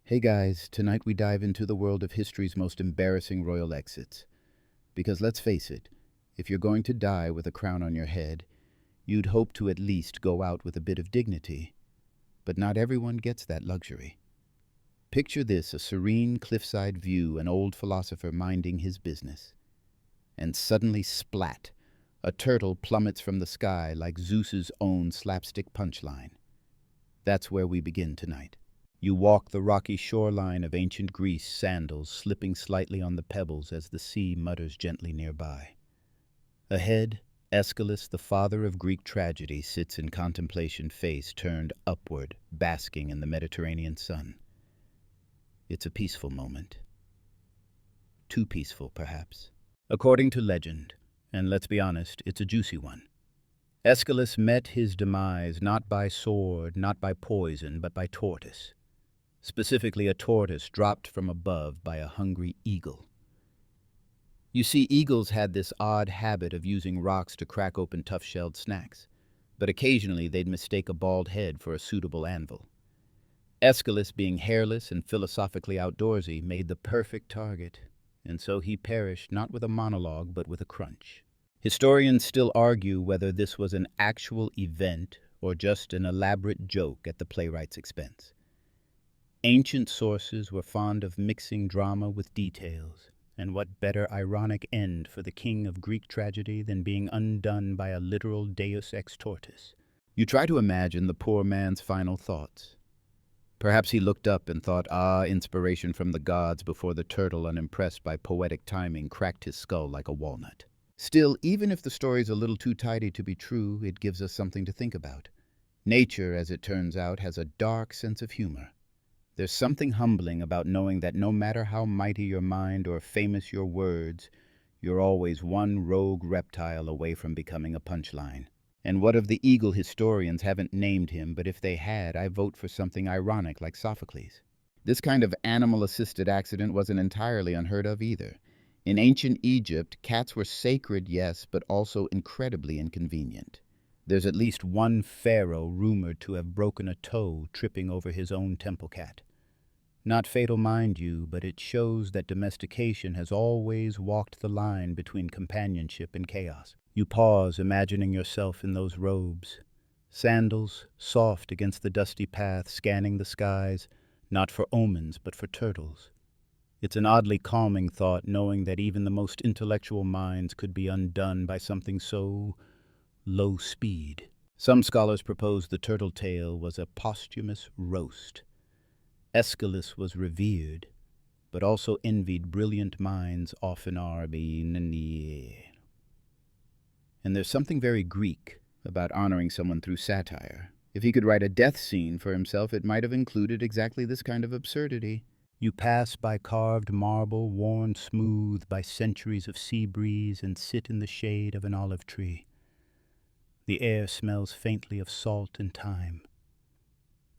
Hey guys, tonight we dive into the world of history's most embarrassing royal exits. Because let's face it, if you're going to die with a crown on your head, you'd hope to at least go out with a bit of dignity. But not everyone gets that luxury. Picture this, a serene cliffside view, an old philosopher minding his business. And suddenly, splat, a turtle plummets from the sky like Zeus's own slapstick punchline. That's where we begin tonight. You walk the rocky shoreline of ancient Greece, sandals slipping slightly on the pebbles as the sea mutters gently nearby. Ahead, Aeschylus, the father of Greek tragedy, sits in contemplation, face turned upward, basking in the Mediterranean sun. It's a peaceful moment. Too peaceful, perhaps. According to legend, and let's be honest, it's a juicy one. Aeschylus met his demise not by sword, not by poison, but by tortoise. Specifically, a tortoise dropped from above by a hungry eagle. You see, eagles had this odd habit of using rocks to crack open tough-shelled snacks, but occasionally they'd mistake a bald head for a suitable anvil. Aeschylus, being hairless and philosophically outdoorsy, made the perfect target, and so he perished not with a monologue but with a crunch. Historians still argue whether this was an actual event or just an elaborate joke at the playwright's expense. Ancient sources were fond of mixing drama with details, and what better ironic end for the king of Greek tragedy than being undone by a literal deus ex tortus? You try to imagine the poor man's final thoughts. Perhaps he looked up and thought, inspiration from the gods, before the turtle, unimpressed by poetic timing, cracked his skull like a walnut. Still, even if the story's a little too tidy to be true, it gives us something to think about. Nature, as it turns out, has a dark sense of humor. There's something humbling about knowing that no matter how mighty your mind or famous your words, you're always one rogue reptile away from becoming a punchline. And what of the eagle? Historians haven't named him, but if they had, I vote for something ironic like Sophocles. This kind of animal-assisted accident wasn't entirely unheard of either. In ancient Egypt, cats were sacred, yes, but also incredibly inconvenient. There's at least one pharaoh rumored to have broken a toe tripping over his own temple cat. Not fatal, mind you, but it shows that domestication has always walked the line between companionship and chaos. You pause, imagining yourself in those robes. Sandals, soft against the dusty path, scanning the skies, not for omens, but for turtles. It's an oddly calming thought, knowing that even the most intellectual minds could be undone by something so low speed. Some scholars propose the turtle tale was a posthumous roast. Aeschylus was revered, but also envied. Brilliant minds often are. And there's something very Greek about honoring someone through satire. If he could write a death scene for himself, it might have included exactly this kind of absurdity. You pass by carved marble, worn smooth by centuries of sea breeze, and sit in the shade of an olive tree. The air smells faintly of salt and thyme.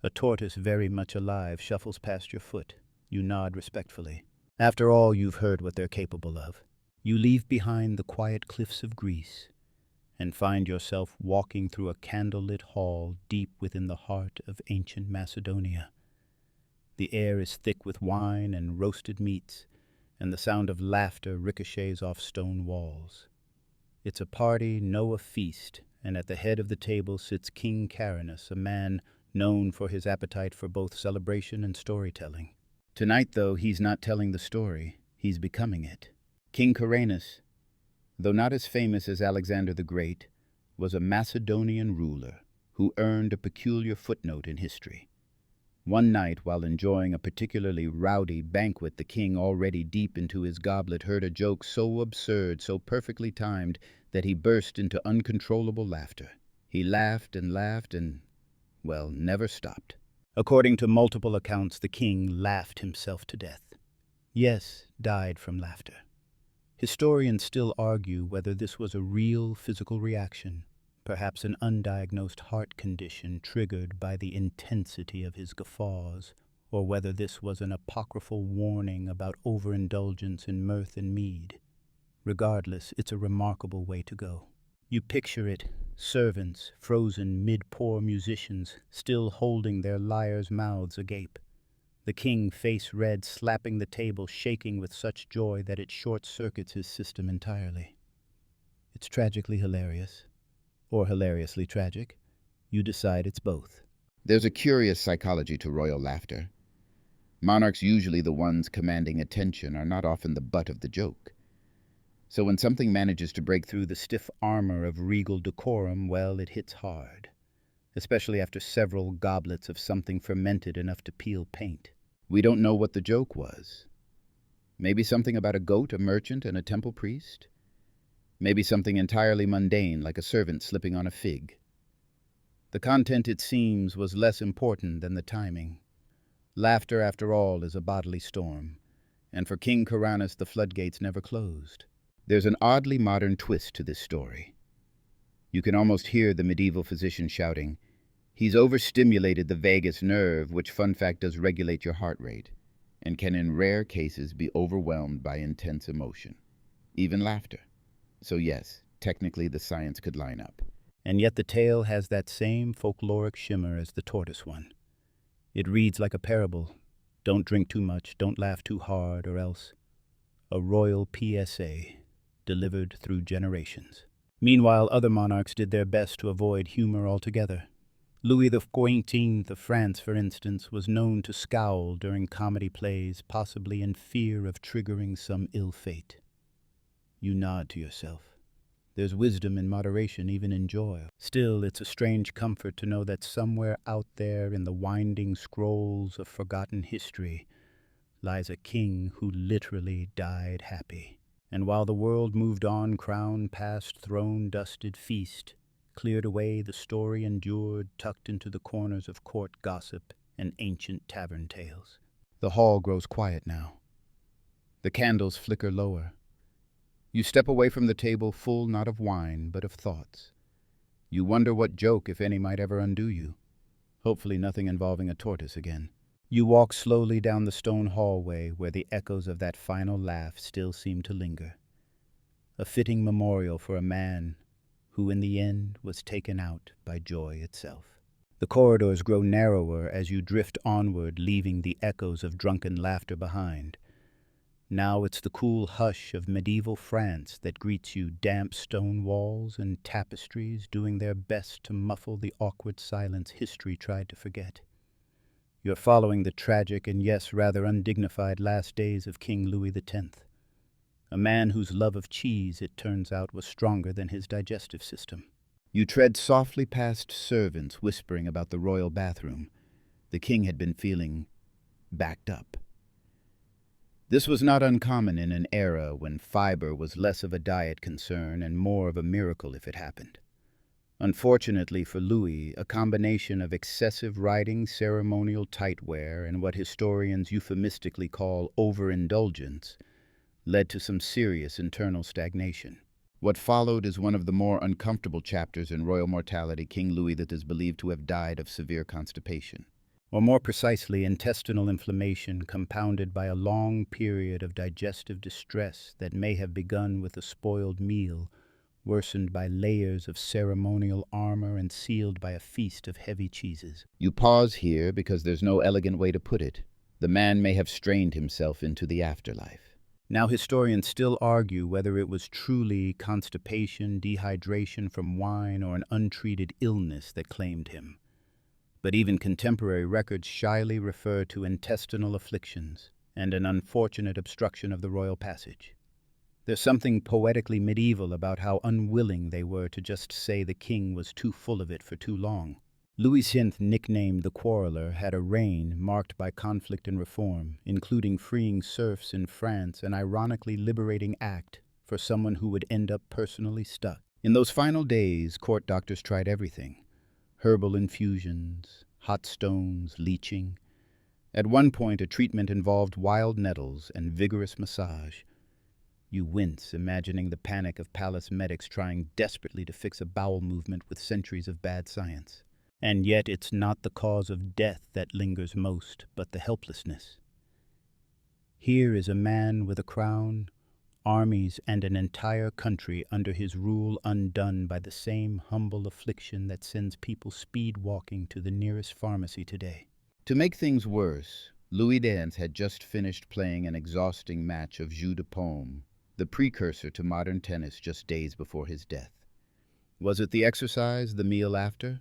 A tortoise, very much alive, shuffles past your foot. You nod respectfully. After all, you've heard what they're capable of. You leave behind the quiet cliffs of Greece and find yourself walking through a candlelit hall deep within the heart of ancient Macedonia. The air is thick with wine and roasted meats, and the sound of laughter ricochets off stone walls. It's a party, no a feast, and at the head of the table sits King Caranus, a man known for his appetite for both celebration and storytelling. Tonight, though, he's not telling the story, he's becoming it. King Caranus, though not as famous as Alexander the Great, was a Macedonian ruler who earned a peculiar footnote in history. One night, while enjoying a particularly rowdy banquet, the king, already deep into his goblet, heard a joke so absurd, so perfectly timed, that he burst into uncontrollable laughter. He laughed and, well, never stopped. According to multiple accounts, the king laughed himself to death. Yes, died from laughter. Historians still argue whether this was a real physical reaction, perhaps an undiagnosed heart condition triggered by the intensity of his guffaws, or whether this was an apocryphal warning about overindulgence in mirth and mead. Regardless, it's a remarkable way to go. You picture it, servants, frozen mid-pour musicians, still holding their lyres' mouths agape. The king, face red, slapping the table, shaking with such joy that it short-circuits his system entirely. It's tragically hilarious, or hilariously tragic. You decide, it's both. There's a curious psychology to royal laughter. Monarchs, usually the ones commanding attention, are not often the butt of the joke. So when something manages to break through the stiff armor of regal decorum, well, it hits hard, especially after several goblets of something fermented enough to peel paint. We don't know what the joke was. Maybe something about a goat, a merchant, and a temple priest? Maybe something entirely mundane, like a servant slipping on a fig. The content, it seems, was less important than the timing. Laughter, after all, is a bodily storm, and for King Karanis the floodgates never closed. There's an oddly modern twist to this story. You can almost hear the medieval physician shouting, "He's overstimulated the vagus nerve, which, fun fact, does regulate your heart rate, and can in rare cases be overwhelmed by intense emotion, even laughter." So yes, technically the science could line up. And yet the tale has that same folkloric shimmer as the tortoise one. It reads like a parable. Don't drink too much, don't laugh too hard, or else a royal PSA delivered through generations. Meanwhile, other monarchs did their best to avoid humor altogether. Louis XIV of France, for instance, was known to scowl during comedy plays, possibly in fear of triggering some ill fate. You nod to yourself. There's wisdom in moderation, even in joy. Still, it's a strange comfort to know that somewhere out there in the winding scrolls of forgotten history lies a king who literally died happy. And while the world moved on, crown past throne, dusted feast, cleared away, the story endured, tucked into the corners of court gossip and ancient tavern tales. The hall grows quiet now. The candles flicker lower. You step away from the table full not of wine, but of thoughts. You wonder what joke, if any, might ever undo you. Hopefully nothing involving a tortoise again. You walk slowly down the stone hallway where the echoes of that final laugh still seem to linger. A fitting memorial for a man who in the end was taken out by joy itself. The corridors grow narrower as you drift onward, leaving the echoes of drunken laughter behind. Now it's the cool hush of medieval France that greets you, damp stone walls and tapestries doing their best to muffle the awkward silence history tried to forget. You're following the tragic and, yes, rather undignified last days of King Louis X, a man whose love of cheese, it turns out, was stronger than his digestive system. You tread softly past servants whispering about the royal bathroom. The king had been feeling backed up. This was not uncommon in an era when fiber was less of a diet concern and more of a miracle if it happened. Unfortunately for Louis, a combination of excessive riding, ceremonial tightwear, and what historians euphemistically call overindulgence led to some serious internal stagnation. What followed is one of the more uncomfortable chapters in royal mortality. King Louis that is believed to have died of severe constipation. Or more precisely, intestinal inflammation compounded by a long period of digestive distress that may have begun with a spoiled meal, worsened by layers of ceremonial armor and sealed by a feast of heavy cheeses. You pause here because there's no elegant way to put it. The man may have strained himself into the afterlife. Now historians still argue whether it was truly constipation, dehydration from wine, or an untreated illness that claimed him. But even contemporary records shyly refer to intestinal afflictions and an unfortunate obstruction of the royal passage. There's something poetically medieval about how unwilling they were to just say the king was too full of it for too long. Louis X, nicknamed the Quarreler, had a reign marked by conflict and reform, including freeing serfs in France, an ironically liberating act for someone who would end up personally stuck. In those final days, court doctors tried everything. Herbal infusions, hot stones, leeching. At one point, a treatment involved wild nettles and vigorous massage. You wince, imagining the panic of palace medics trying desperately to fix a bowel movement with centuries of bad science. And yet it's not the cause of death that lingers most, but the helplessness. Here is a man with a crown, armies, and an entire country under his rule undone by the same humble affliction that sends people speed walking to the nearest pharmacy today. To make things worse, Louis Dance had just finished playing an exhausting match of jeu de paume, the precursor to modern tennis just days before his death. Was it the exercise, the meal after,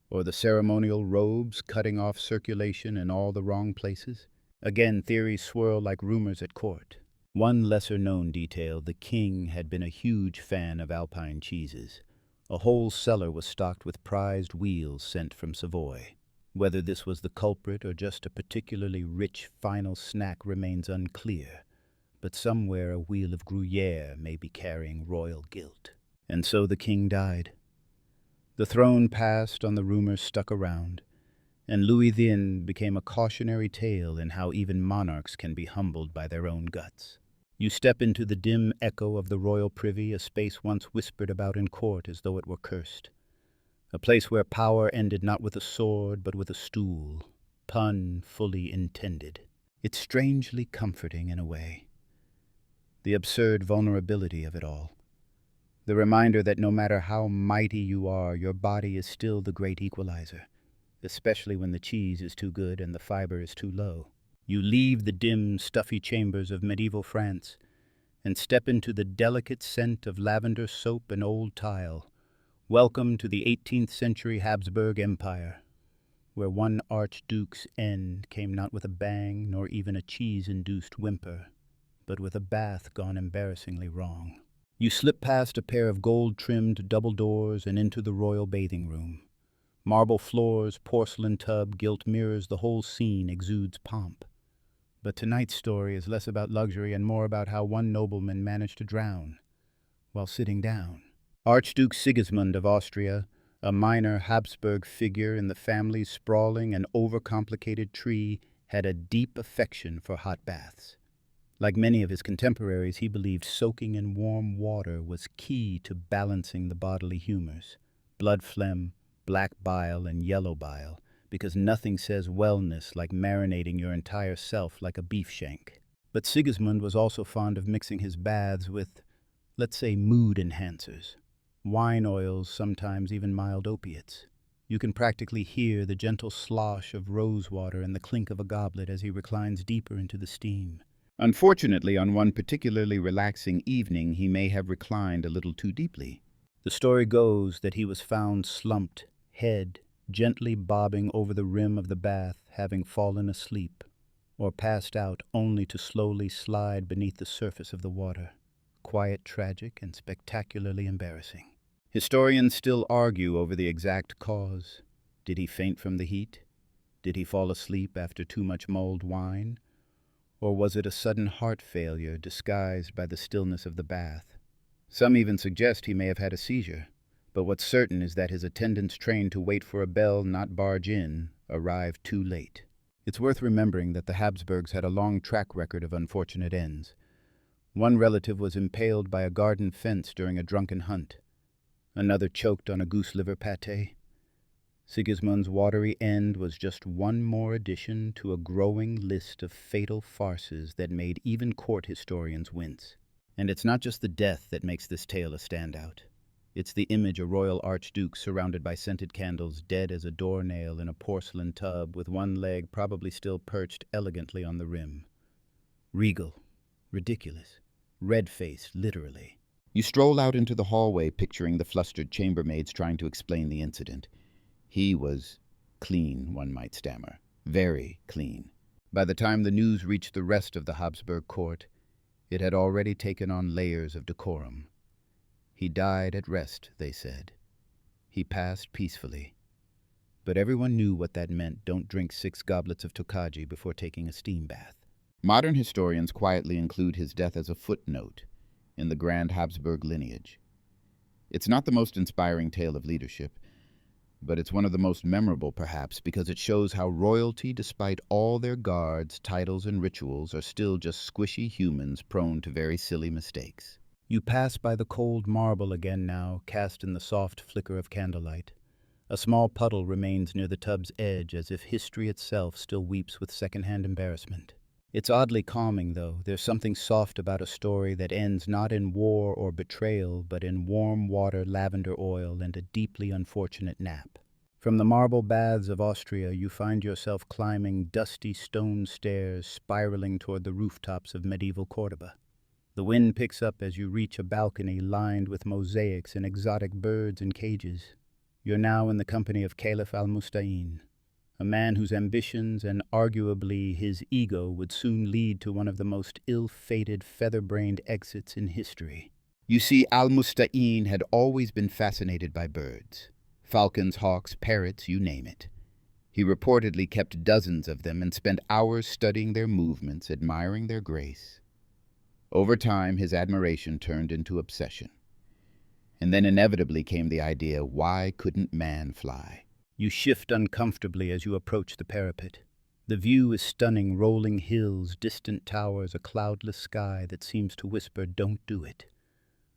or the ceremonial robes cutting off circulation in all the wrong places? Again, theories swirl like rumors at court. One lesser-known detail, the king had been a huge fan of Alpine cheeses. A whole cellar was stocked with prized wheels sent from Savoy. Whether this was the culprit or just a particularly rich final snack remains unclear, but somewhere a wheel of Gruyere may be carrying royal guilt. And so the king died. The throne passed on the rumors stuck around, and Louis XI became a cautionary tale in how even monarchs can be humbled by their own guts. You step into the dim echo of the royal privy, a space once whispered about in court as though it were cursed. A place where power ended not with a sword, but with a stool. Pun fully intended. It's strangely comforting in a way. The absurd vulnerability of it all. The reminder that no matter how mighty you are, your body is still the great equalizer, especially when the cheese is too good and the fiber is too low. You leave the dim, stuffy chambers of medieval France and step into the delicate scent of lavender soap and old tile. Welcome to the 18th century Habsburg Empire, where one archduke's end came not with a bang nor even a cheese-induced whimper, but with a bath gone embarrassingly wrong. You slip past a pair of gold-trimmed double doors and into the royal bathing room. Marble floors, porcelain tub, gilt mirrors, the whole scene exudes pomp. But tonight's story is less about luxury and more about how one nobleman managed to drown while sitting down. Archduke Sigismund of Austria, a minor Habsburg figure in the family's sprawling and overcomplicated tree, had a deep affection for hot baths. Like many of his contemporaries, he believed soaking in warm water was key to balancing the bodily humors. Blood phlegm, black bile, and yellow bile, because nothing says wellness like marinating your entire self like a beef shank. But Sigismund was also fond of mixing his baths with, let's say, mood enhancers. Wine oils, sometimes even mild opiates. You can practically hear the gentle slosh of rosewater and the clink of a goblet as he reclines deeper into the steam. Unfortunately, on one particularly relaxing evening, he may have reclined a little too deeply. The story goes that he was found slumped, head gently bobbing over the rim of the bath, having fallen asleep, or passed out only to slowly slide beneath the surface of the water. Quiet, tragic, and spectacularly embarrassing. Historians still argue over the exact cause. Did he faint from the heat? Did he fall asleep after too much mulled wine? Or was it a sudden heart failure disguised by the stillness of the bath? Some even suggest he may have had a seizure, but what's certain is that his attendants trained to wait for a bell, not barge in, arrived too late. It's worth remembering that the Habsburgs had a long track record of unfortunate ends. One relative was impaled by a garden fence during a drunken hunt. Another choked on a goose liver pâté. Sigismund's watery end was just one more addition to a growing list of fatal farces that made even court historians wince. And it's not just the death that makes this tale a standout. It's the image a royal archduke surrounded by scented candles, dead as a doornail in a porcelain tub with one leg probably still perched elegantly on the rim. Regal, ridiculous, red-faced, literally. You stroll out into the hallway picturing the flustered chambermaids trying to explain the incident. He was clean, one might stammer. Very clean. By the time the news reached the rest of the Habsburg court, it had already taken on layers of decorum. He died at rest, they said. He passed peacefully. But everyone knew what that meant. Don't drink 6 goblets of Tokaji before taking a steam bath. Modern historians quietly include his death as a footnote in the Grand Habsburg lineage. It's not the most inspiring tale of leadership, but it's one of the most memorable, perhaps, because it shows how royalty, despite all their guards, titles, and rituals, are still just squishy humans prone to very silly mistakes. You pass by the cold marble again now, cast in the soft flicker of candlelight. A small puddle remains near the tub's edge, as if history itself still weeps with second-hand embarrassment. It's oddly calming, though. There's something soft about a story that ends not in war or betrayal, but in warm water, lavender oil, and a deeply unfortunate nap. From the marble baths of Austria, you find yourself climbing dusty stone stairs spiraling toward the rooftops of medieval Cordoba. The wind picks up as you reach a balcony lined with mosaics and exotic birds in cages. You're now in the company of Caliph al-Musta'in, a man whose ambitions and arguably his ego would soon lead to one of the most ill-fated feather-brained exits in history. You see, al-Musta'in had always been fascinated by birds. Falcons, hawks, parrots, you name it. He reportedly kept dozens of them and spent hours studying their movements, admiring their grace. Over time, his admiration turned into obsession. And then inevitably came the idea, why couldn't man fly? You shift uncomfortably as you approach the parapet. The view is stunning, rolling hills, distant towers, a cloudless sky that seems to whisper, don't do it.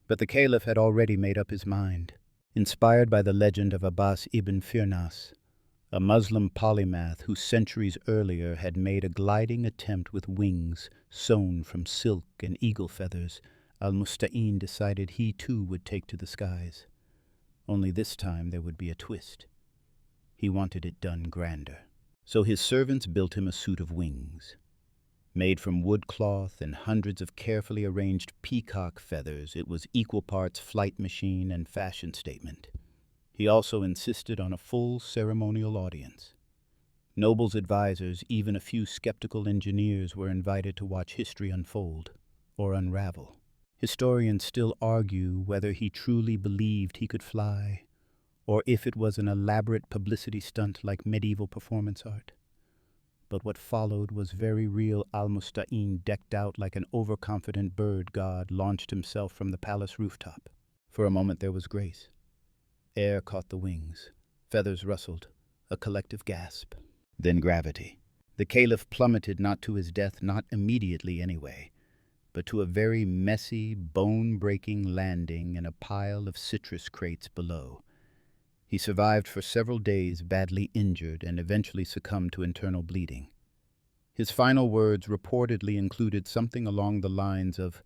But the Caliph had already made up his mind. Inspired by the legend of Abbas ibn Firnas, a Muslim polymath who centuries earlier had made a gliding attempt with wings sewn from silk and eagle feathers, al-Musta'in decided he too would take to the skies. Only this time there would be a twist. He wanted it done grander. So his servants built him a suit of wings. Made from wood cloth and hundreds of carefully arranged peacock feathers, it was equal parts flight machine and fashion statement. He also insisted on a full ceremonial audience. Nobles' advisors, even a few skeptical engineers, were invited to watch history unfold or unravel. Historians still argue whether he truly believed he could fly, or if it was an elaborate publicity stunt like medieval performance art. But what followed was very real. Al-Musta'in, decked out like an overconfident bird god, launched himself from the palace rooftop. For a moment there was grace. Air caught the wings. Feathers rustled. A collective gasp. Then gravity. The Caliph plummeted not to his death, not immediately anyway, but to a very messy, bone-breaking landing in a pile of citrus crates below. He survived for several days, badly injured, and eventually succumbed to internal bleeding. His final words reportedly included something along the lines of,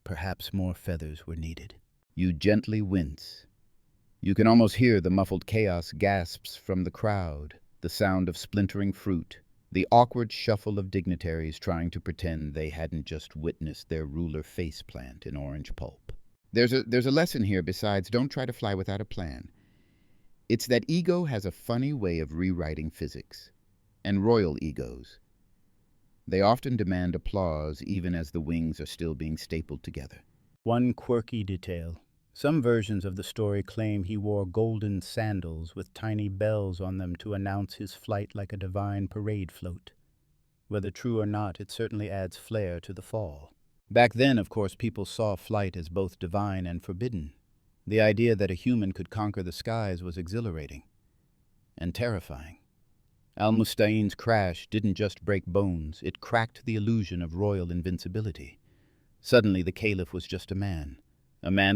"Perhaps more feathers were needed." You gently wince. You can almost hear the muffled chaos gasps from the crowd, the sound of splintering fruit, the awkward shuffle of dignitaries trying to pretend they hadn't just witnessed their ruler faceplant in orange pulp. There's a lesson here besides don't try to fly without a plan. It's that ego has a funny way of rewriting physics, and royal egos. They often demand applause even as the wings are still being stapled together. One quirky detail. Some versions of the story claim he wore golden sandals with tiny bells on them to announce his flight like a divine parade float. Whether true or not, it certainly adds flair to the fall. Back then, of course, people saw flight as both divine and forbidden. The idea that a human could conquer the skies was exhilarating and terrifying. Al-Musta'in's crash didn't just break bones, it cracked the illusion of royal invincibility. Suddenly the Caliph was just a man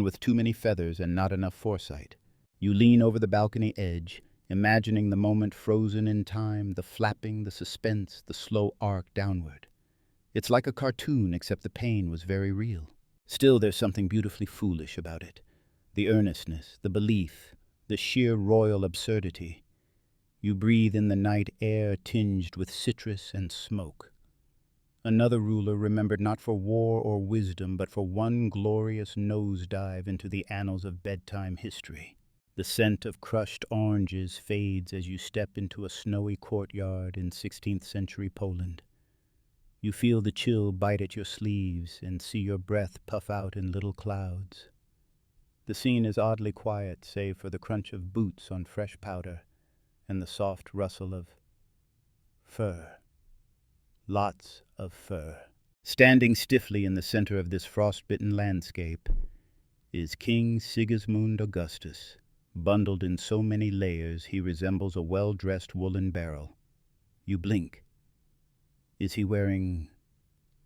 with too many feathers and not enough foresight. You lean over the balcony edge, imagining the moment frozen in time, the flapping, the suspense, the slow arc downward. It's like a cartoon, except the pain was very real. Still, there's something beautifully foolish about it. The earnestness, the belief, the sheer royal absurdity. You breathe in the night air tinged with citrus and smoke. Another ruler remembered not for war or wisdom, but for one glorious nosedive into the annals of bedtime history. The scent of crushed oranges fades as you step into a snowy courtyard in 16th century Poland. You feel the chill bite at your sleeves and see your breath puff out in little clouds. The scene is oddly quiet, save for the crunch of boots on fresh powder and the soft rustle of fur. Lots of fur. Standing stiffly in the center of this frostbitten landscape is King Sigismund Augustus. Bundled in so many layers, he resembles a well-dressed woolen barrel. You blink. Is he wearing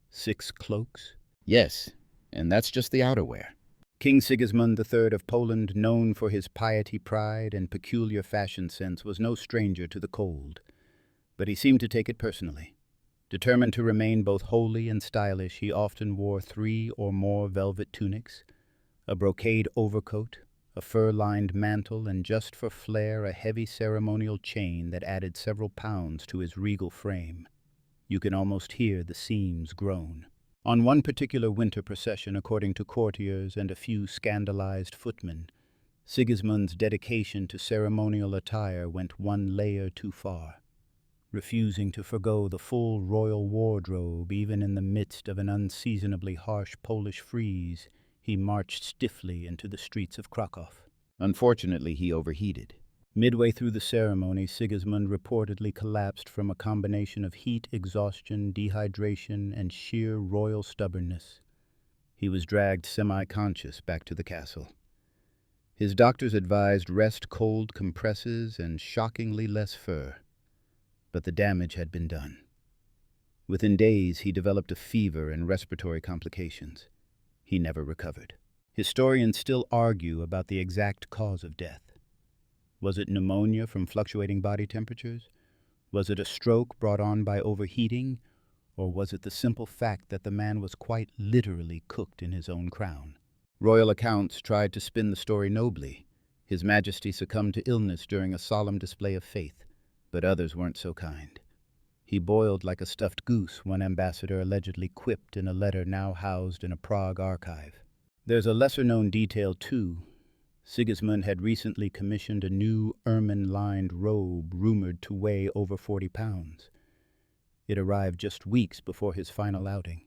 6 cloaks? Yes, and that's just the outerwear. King Sigismund III of Poland, known for his piety, pride, and peculiar fashion sense, was no stranger to the cold. But he seemed to take it personally. Determined to remain both holy and stylish, he often wore 3 or more velvet tunics, a brocade overcoat, a fur-lined mantle, and just for flair a heavy ceremonial chain that added several pounds to his regal frame. You can almost hear the seams groan. On one particular winter procession, according to courtiers and a few scandalized footmen, Sigismund's dedication to ceremonial attire went one layer too far. Refusing to forgo the full royal wardrobe even in the midst of an unseasonably harsh Polish freeze, he marched stiffly into the streets of Krakow. Unfortunately, he overheated. Midway through the ceremony, Sigismund reportedly collapsed from a combination of heat, exhaustion, dehydration, and sheer royal stubbornness. He was dragged semi-conscious back to the castle. His doctors advised rest, cold compresses, and shockingly less fur. But the damage had been done. Within days, he developed a fever and respiratory complications. He never recovered. Historians still argue about the exact cause of death. Was it pneumonia from fluctuating body temperatures? Was it a stroke brought on by overheating? Or was it the simple fact that the man was quite literally cooked in his own crown? Royal accounts tried to spin the story nobly. His Majesty succumbed to illness during a solemn display of faith, but others weren't so kind. He boiled like a stuffed goose, one ambassador allegedly quipped in a letter now housed in a Prague archive. There's a lesser-known detail, too. Sigismund had recently commissioned a new ermine-lined robe rumored to weigh over 40 pounds. It arrived just weeks before his final outing.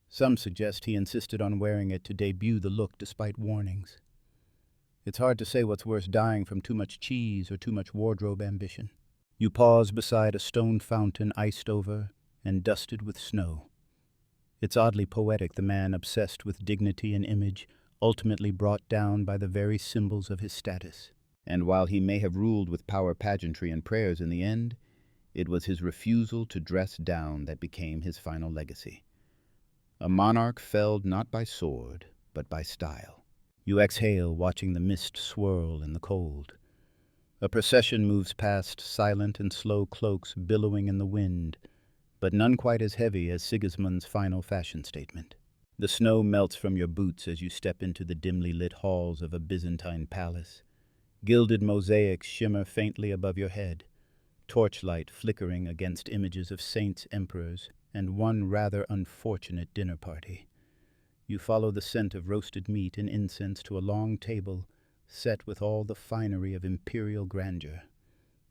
Some suggest he insisted on wearing it to debut the look despite warnings. It's hard to say what's worse, dying from too much cheese or too much wardrobe ambition. You pause beside a stone fountain iced over and dusted with snow. It's oddly poetic, the man obsessed with dignity and image, ultimately brought down by the very symbols of his status. And while he may have ruled with power, pageantry, and prayers in the end, it was his refusal to dress down that became his final legacy. A monarch felled not by sword, but by style. You exhale, watching the mist swirl in the cold. A procession moves past, silent and slow cloaks billowing in the wind, but none quite as heavy as Sigismund's final fashion statement. The snow melts from your boots as you step into the dimly lit halls of a Byzantine palace. Gilded mosaics shimmer faintly above your head, torchlight flickering against images of saints, emperors, and one rather unfortunate dinner party. You follow the scent of roasted meat and incense to a long table set with all the finery of imperial grandeur.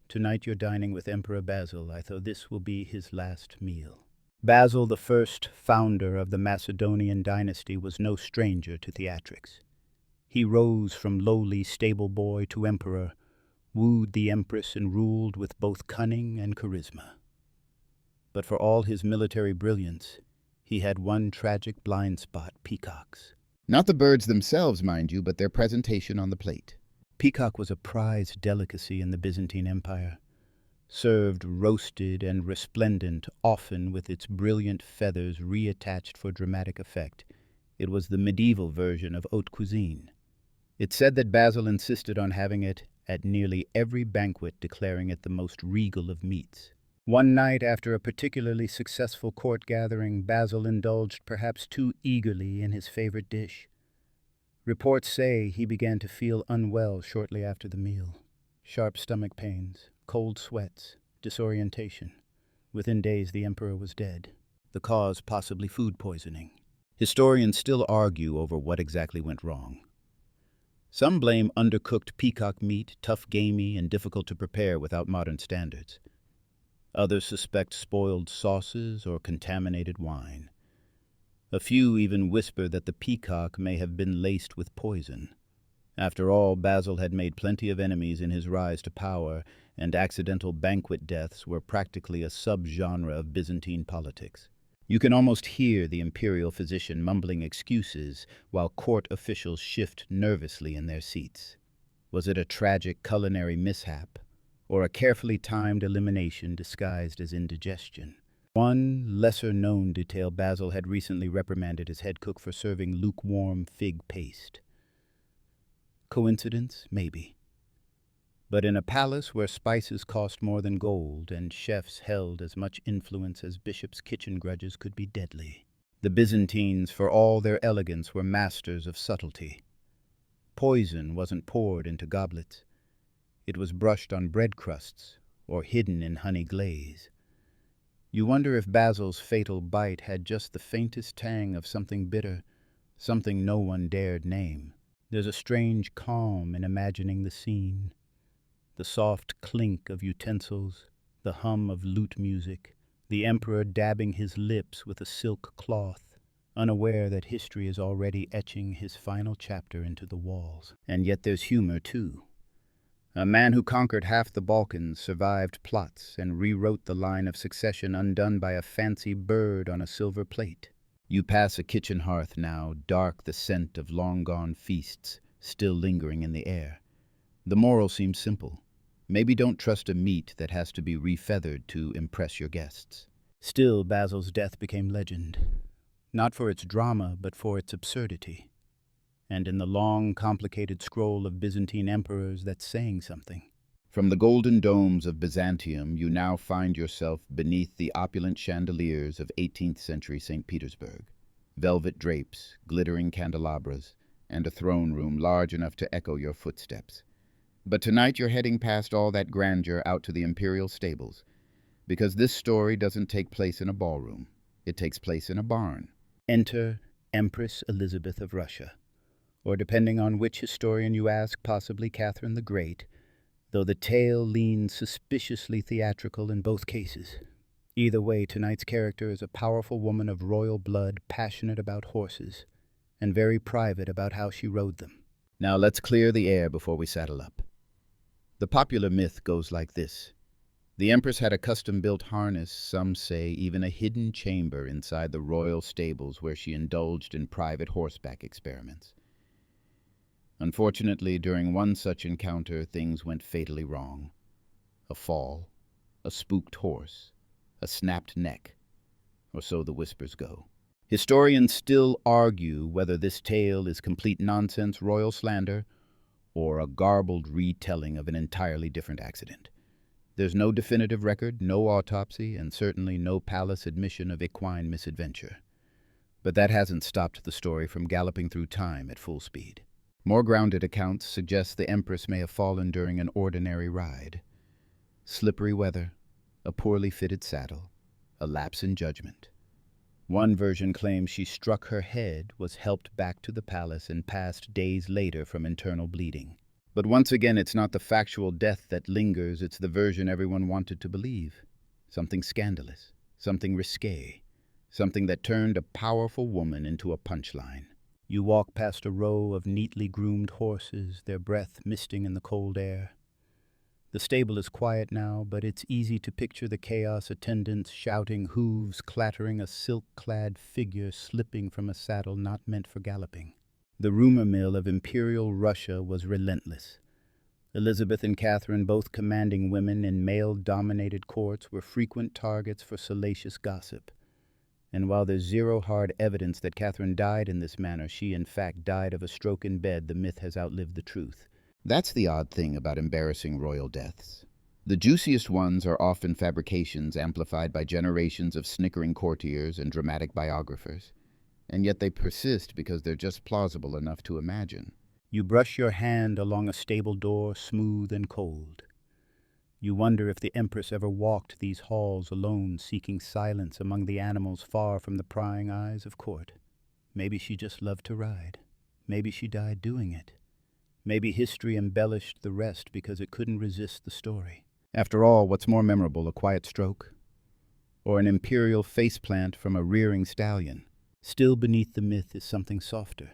Tonight you're dining with Emperor Basil. I thought this will be his last meal. Basil, the first founder of the Macedonian dynasty, was no stranger to theatrics. He rose from lowly stable boy to emperor, wooed the empress, and ruled with both cunning and charisma. But for all his military brilliance, he had one tragic blind spot: peacocks. Not the birds themselves, mind you, but their presentation on the plate. Peacock was a prized delicacy in the Byzantine Empire, served roasted and resplendent, often with its brilliant feathers reattached for dramatic effect. It was the medieval version of haute cuisine. It's said that Basil insisted on having it at nearly every banquet, declaring it the most regal of meats. One night, after a particularly successful court gathering, Basil indulged perhaps too eagerly in his favorite dish. Reports say he began to feel unwell shortly after the meal. Sharp stomach pains, cold sweats, disorientation. Within days, the emperor was dead. The cause possibly food poisoning. Historians still argue over what exactly went wrong. Some blame undercooked peacock meat, tough, gamey, and difficult to prepare without modern standards. Others suspect spoiled sauces or contaminated wine. A few even whisper that the peacock may have been laced with poison. After all, Basil had made plenty of enemies in his rise to power, and accidental banquet deaths were practically a subgenre of Byzantine politics. You can almost hear the imperial physician mumbling excuses while court officials shift nervously in their seats. Was it a tragic culinary mishap, or a carefully timed elimination disguised as indigestion? One lesser-known detail: Basil had recently reprimanded his head cook for serving lukewarm fig paste. Coincidence? Maybe. But in a palace where spices cost more than gold and chefs held as much influence as bishops' kitchen grudges could be deadly. The Byzantines, for all their elegance, were masters of subtlety. Poison wasn't poured into goblets. It was brushed on bread crusts or hidden in honey glaze. You wonder if Basil's fatal bite had just the faintest tang of something bitter, something no one dared name. There's a strange calm in imagining the scene. The soft clink of utensils, the hum of lute music, the emperor dabbing his lips with a silk cloth, unaware that history is already etching his final chapter into the walls. And yet there's humor, too. A man who conquered half the Balkans survived plots and rewrote the line of succession undone by a fancy bird on a silver plate. You pass a kitchen hearth now, dark the scent of long-gone feasts, still lingering in the air. The moral seems simple. Maybe don't trust a meat that has to be refeathered to impress your guests. Still, Basil's death became legend. Not for its drama, but for its absurdity. And in the long, complicated scroll of Byzantine emperors, that's saying something. From the golden domes of Byzantium, you now find yourself beneath the opulent chandeliers of 18th century St. Petersburg. Velvet drapes, glittering candelabras, and a throne room large enough to echo your footsteps. But tonight you're heading past all that grandeur out to the imperial stables, because this story doesn't take place in a ballroom. It takes place in a barn. Enter Empress Elizabeth of Russia, or depending on which historian you ask, possibly Catherine the Great, though the tale leans suspiciously theatrical in both cases. Either way, tonight's character is a powerful woman of royal blood, passionate about horses, and very private about how she rode them. Now let's clear the air before we saddle up. The popular myth goes like this. The Empress had a custom-built harness, some say even a hidden chamber inside the royal stables where she indulged in private horseback experiments. Unfortunately, during one such encounter, things went fatally wrong. A fall, a spooked horse, a snapped neck, or so the whispers go. Historians still argue whether this tale is complete nonsense royal slander or a garbled retelling of an entirely different accident. There's no definitive record, no autopsy, and certainly no palace admission of equine misadventure. But that hasn't stopped the story from galloping through time at full speed. More grounded accounts suggest the Empress may have fallen during an ordinary ride. Slippery weather, a poorly fitted saddle, a lapse in judgment. One version claims she struck her head, was helped back to the palace, and passed days later from internal bleeding. But once again, it's not the factual death that lingers, it's the version everyone wanted to believe. Something scandalous, something risque, something that turned a powerful woman into a punchline. You walk past a row of neatly groomed horses, their breath misting in the cold air. The stable is quiet now, but it's easy to picture the chaos, attendants shouting, hooves clattering, a silk-clad figure slipping from a saddle not meant for galloping. The rumor mill of imperial Russia was relentless. Elizabeth and Catherine, both commanding women in male-dominated courts, were frequent targets for salacious gossip. And while there's zero hard evidence that Catherine died in this manner, she in fact died of a stroke in bed, the myth has outlived the truth. That's the odd thing about embarrassing royal deaths. The juiciest ones are often fabrications amplified by generations of snickering courtiers and dramatic biographers. And yet they persist because they're just plausible enough to imagine. You brush your hand along a stable door, smooth and cold. You wonder if the Empress ever walked these halls alone, seeking silence among the animals far from the prying eyes of court. Maybe she just loved to ride. Maybe she died doing it. Maybe history embellished the rest because it couldn't resist the story. After all, what's more memorable, a quiet stroke? Or an imperial faceplant from a rearing stallion? Still beneath the myth is something softer.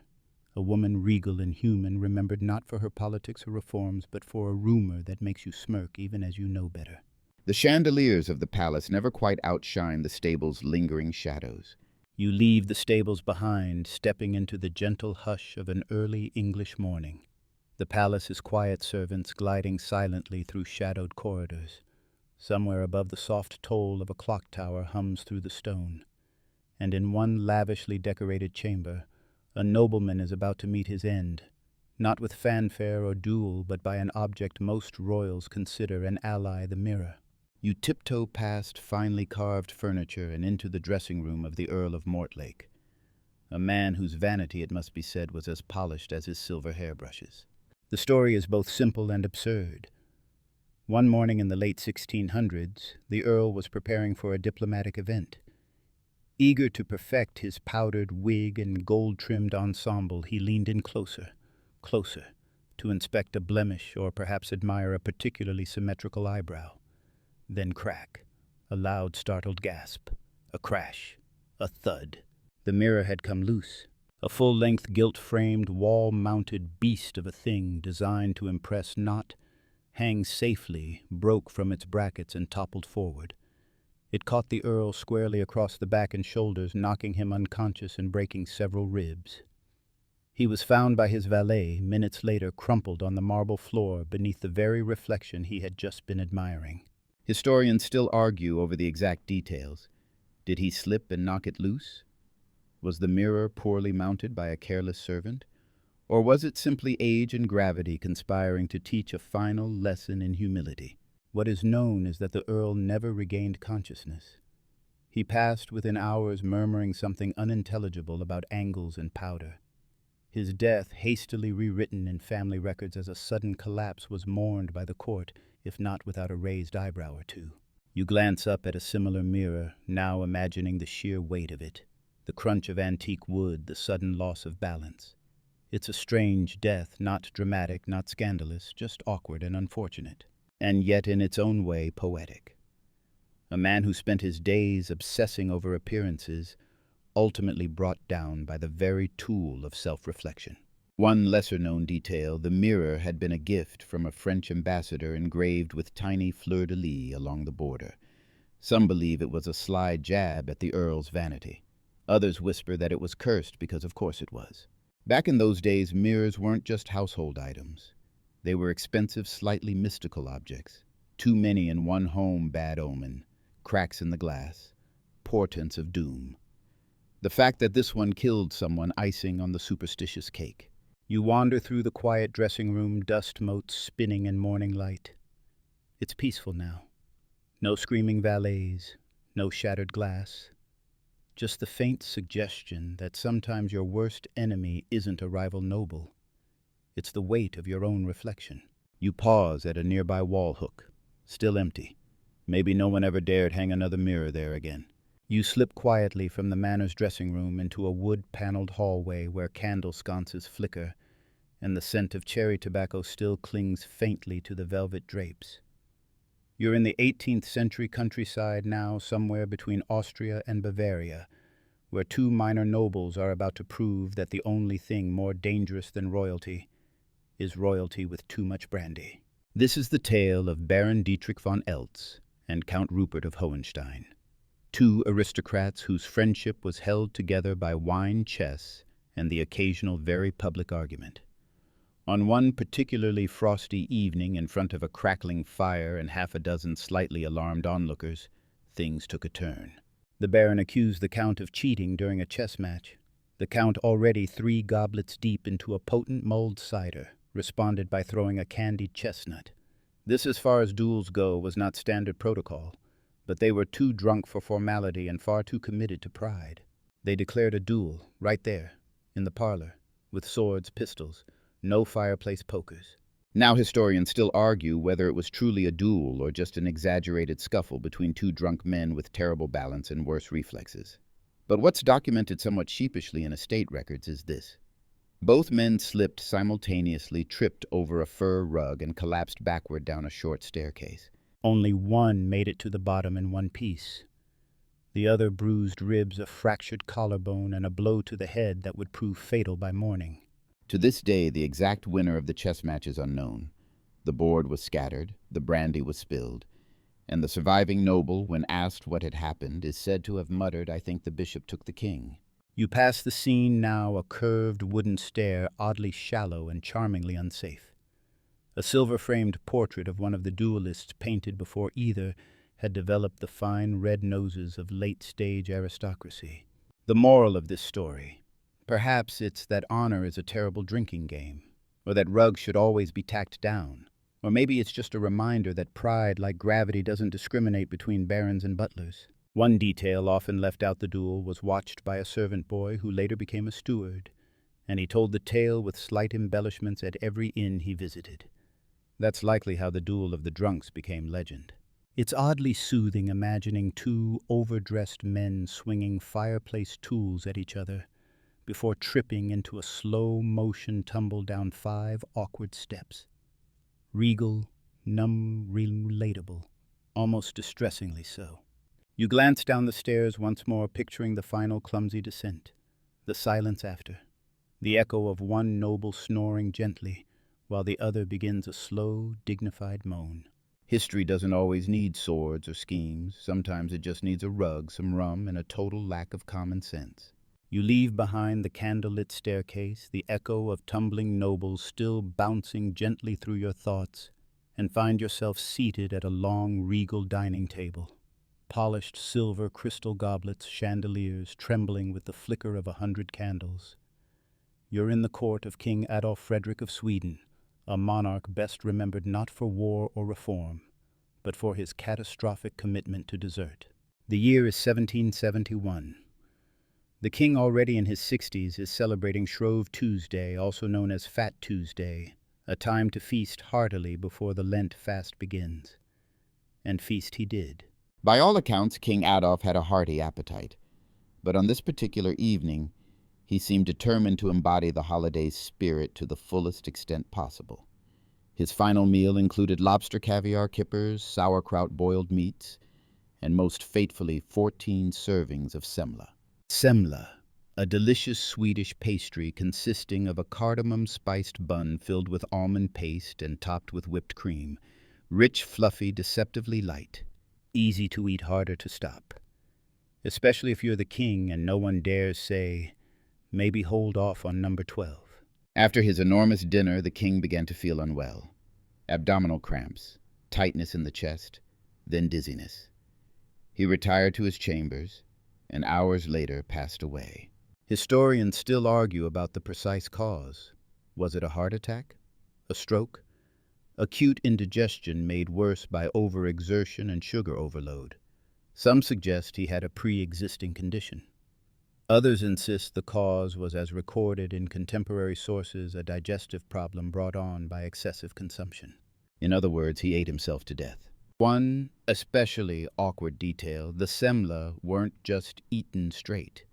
A woman regal and human, remembered not for her politics or reforms, but for a rumor that makes you smirk even as you know better. The chandeliers of the palace never quite outshine the stable's lingering shadows. You leave the stables behind, stepping into the gentle hush of an early English morning. The palace is quiet, servants gliding silently through shadowed corridors. Somewhere above the soft toll of a clock tower hums through the stone. And in one lavishly decorated chamber, a nobleman is about to meet his end, not with fanfare or duel, but by an object most royals consider an ally, the mirror. You tiptoe past finely carved furniture and into the dressing room of the Earl of Mortlake. a man whose vanity, it must be said, was as polished as his silver hairbrushes. The story is both simple and absurd. One morning in the late 1600s, the Earl was preparing for a diplomatic event. Eager to perfect his powdered wig and gold-trimmed ensemble, he leaned in closer, closer, to inspect a blemish or perhaps admire a particularly symmetrical eyebrow. Then crack, a loud startled gasp, a crash, a thud. The mirror had come loose. A full-length, gilt-framed, wall-mounted beast of a thing designed to impress, not hang safely, broke from its brackets and toppled forward. It caught the Earl squarely across the back and shoulders, knocking him unconscious and breaking several ribs. He was found by his valet, minutes later, crumpled on the marble floor beneath the very reflection he had just been admiring. Historians still argue over the exact details. Did he slip and knock it loose? Was the mirror poorly mounted by a careless servant? Or was it simply age and gravity conspiring to teach a final lesson in humility? What is known is that the Earl never regained consciousness. He passed within hours murmuring something unintelligible about angles and powder. His death, hastily rewritten in family records as a sudden collapse, was mourned by the court, if not without a raised eyebrow or two. You glance up at a similar mirror, now imagining the sheer weight of it, the crunch of antique wood, the sudden loss of balance. It's a strange death, not dramatic, not scandalous, just awkward and unfortunate, and yet in its own way poetic. A man who spent his days obsessing over appearances, ultimately brought down by the very tool of self-reflection. One lesser-known detail, the mirror had been a gift from a French ambassador engraved with tiny fleur-de-lis along the border. Some believe it was a sly jab at the Earl's vanity. Others whisper that it was cursed because of course it was. Back in those days, mirrors weren't just household items. They were expensive, slightly mystical objects. Too many in one home, bad omen. Cracks in the glass. Portents of doom. The fact that this one killed someone, icing on the superstitious cake. You wander through the quiet dressing room, dust motes spinning in morning light. It's peaceful now. No screaming valets, no shattered glass. Just the faint suggestion that sometimes your worst enemy isn't a rival noble. It's the weight of your own reflection. You pause at a nearby wall hook, still empty. Maybe no one ever dared hang another mirror there again. You slip quietly from the manor's dressing room into a wood-paneled hallway where candle sconces flicker, and the scent of cherry tobacco still clings faintly to the velvet drapes. You're in the 18th century countryside now, somewhere between Austria and Bavaria, where two minor nobles are about to prove that the only thing more dangerous than royalty is royalty with too much brandy. This is the tale of Baron Dietrich von Eltz and Count Rupert of Hohenstein, two aristocrats whose friendship was held together by wine, chess, and the occasional very public argument. On one particularly frosty evening, in front of a crackling fire and half a dozen slightly alarmed onlookers, things took a turn. The Baron accused the Count of cheating during a chess match. The Count, already 3 goblets deep into a potent mulled cider, responded by throwing a candied chestnut. This, as far as duels go, was not standard protocol, but they were too drunk for formality and far too committed to pride. They declared a duel, right there, in the parlor, with swords, pistols, no fireplace pokers. Now historians still argue whether it was truly a duel or just an exaggerated scuffle between two drunk men with terrible balance and worse reflexes. But what's documented somewhat sheepishly in estate records is this. Both men slipped simultaneously, tripped over a fur rug, and collapsed backward down a short staircase. Only one made it to the bottom in one piece. The other bruised ribs, a fractured collarbone, and a blow to the head that would prove fatal by morning. To this day, the exact winner of the chess match is unknown. The board was scattered, the brandy was spilled, and the surviving noble, when asked what had happened, is said to have muttered, "I think the bishop took the king." You pass the scene now, a curved wooden stair, oddly shallow and charmingly unsafe. A silver-framed portrait of one of the duelists painted before either had developed the fine red noses of late-stage aristocracy. The moral of this story: perhaps it's that honor is a terrible drinking game, or that rugs should always be tacked down, or maybe it's just a reminder that pride, like gravity, doesn't discriminate between barons and butlers. One detail often left out the duel was watched by a servant boy who later became a steward, and he told the tale with slight embellishments at every inn he visited. That's likely how the duel of the drunks became legend. It's oddly soothing imagining two overdressed men swinging fireplace tools at each other before tripping into a slow-motion tumble down 5 awkward steps. Regal, numb, relatable, almost distressingly so. You glance down the stairs once more, picturing the final clumsy descent, the silence after, the echo of one noble snoring gently, while the other begins a slow, dignified moan. History doesn't always need swords or schemes. Sometimes it just needs a rug, some rum, and a total lack of common sense. You leave behind the candlelit staircase, the echo of tumbling nobles still bouncing gently through your thoughts, and find yourself seated at a long, regal dining table. Polished silver crystal goblets, chandeliers trembling with the flicker of 100 candles. You're in the court of King Adolf Frederick of Sweden, a monarch best remembered not for war or reform, but for his catastrophic commitment to desert. The year is 1771. The king, already in his 60s, is celebrating Shrove Tuesday, also known as Fat Tuesday, a time to feast heartily before the Lent fast begins. And feast he did. By all accounts, King Adolf had a hearty appetite, but on this particular evening, he seemed determined to embody the holiday's spirit to the fullest extent possible. His final meal included lobster caviar kippers, sauerkraut boiled meats, and most fatefully 14 servings of semla. Semla, a delicious Swedish pastry consisting of a cardamom-spiced bun filled with almond paste and topped with whipped cream. Rich, fluffy, deceptively light. Easy to eat, harder to stop. Especially if you're the king and no one dares say, maybe hold off on number 12. After his enormous dinner, the king began to feel unwell. Abdominal cramps, tightness in the chest, then dizziness. He retired to his chambers, and hours later passed away. Historians still argue about the precise cause. Was it a heart attack? A stroke? Acute indigestion made worse by overexertion and sugar overload. Some suggest he had a pre-existing condition. Others insist the cause was, as recorded in contemporary sources, a digestive problem brought on by excessive consumption. In other words, he ate himself to death. One especially awkward detail: the semla weren't just eaten straight.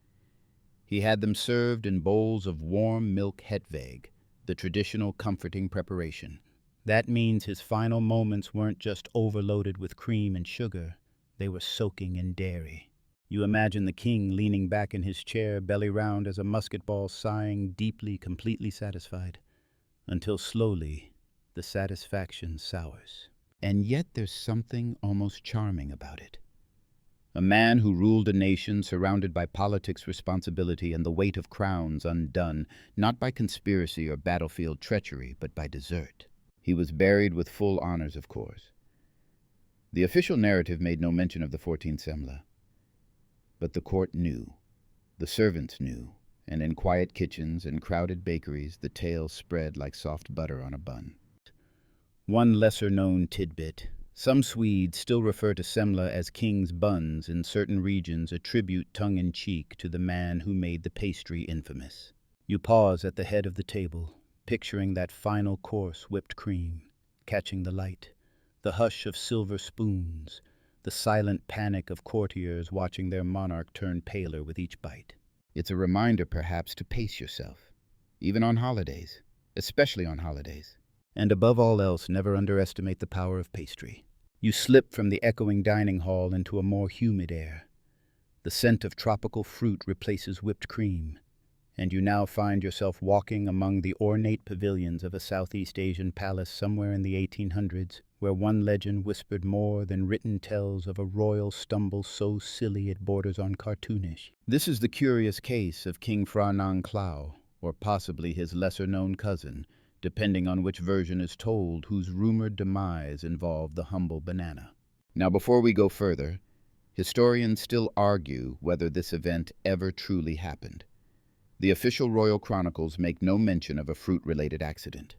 He had them served in bowls of warm milk hetväg, the traditional comforting preparation. That means his final moments weren't just overloaded with cream and sugar, they were soaking in dairy. You imagine the king leaning back in his chair, belly round as a musket ball, sighing deeply, completely satisfied, until slowly the satisfaction sours. And yet there's something almost charming about it. A man who ruled a nation surrounded by politics responsibility and the weight of crowns undone, not by conspiracy or battlefield treachery, but by desert. He was buried with full honors, of course. The official narrative made no mention of the 14 semla. But the court knew, the servants knew, and in quiet kitchens and crowded bakeries the tale spread like soft butter on a bun. One lesser-known tidbit: some Swedes still refer to semla as king's buns. In certain regions, a tribute tongue-in-cheek to the man who made the pastry infamous. You pause at the head of the table, picturing that final course: whipped cream, catching the light, the hush of silver spoons, the silent panic of courtiers watching their monarch turn paler with each bite. It's a reminder, perhaps, to pace yourself, even on holidays, especially on holidays. And above all else, never underestimate the power of pastry. You slip from the echoing dining hall into a more humid air. The scent of tropical fruit replaces whipped cream, and you now find yourself walking among the ornate pavilions of a Southeast Asian palace somewhere in the 1800s, where one legend whispered more than written tells of a royal stumble so silly it borders on cartoonish. This is the curious case of King Phra Nang Klao, or possibly his lesser-known cousin, depending on which version is told, whose rumored demise involved the humble banana. Now, before we go further, historians still argue whether this event ever truly happened. The official royal chronicles make no mention of a fruit-related accident.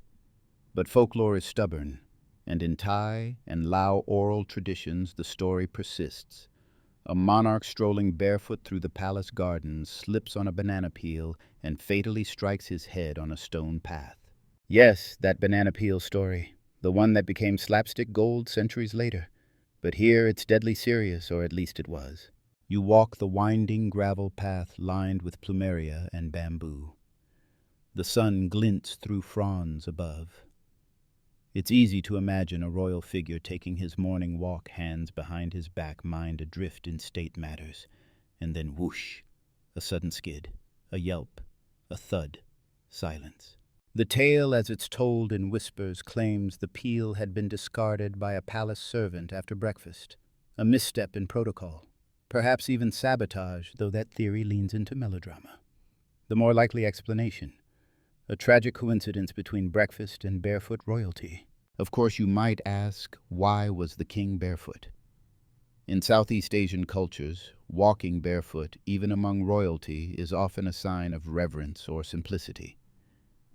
But folklore is stubborn, and in Thai and Lao oral traditions the story persists. A monarch strolling barefoot through the palace gardens slips on a banana peel and fatally strikes his head on a stone path. Yes, that banana peel story, the one that became slapstick gold centuries later. But here it's deadly serious, or at least it was. You walk the winding gravel path lined with plumeria and bamboo. The sun glints through fronds above. It's easy to imagine a royal figure taking his morning walk, hands behind his back, mind adrift in state matters. And then whoosh, a sudden skid, a yelp, a thud, silence. The tale, as it's told in whispers, claims the peel had been discarded by a palace servant after breakfast. A misstep in protocol. Perhaps even sabotage, though that theory leans into melodrama. The more likely explanation: a tragic coincidence between breakfast and barefoot royalty. Of course, you might ask, why was the king barefoot? In Southeast Asian cultures, walking barefoot, even among royalty, is often a sign of reverence or simplicity.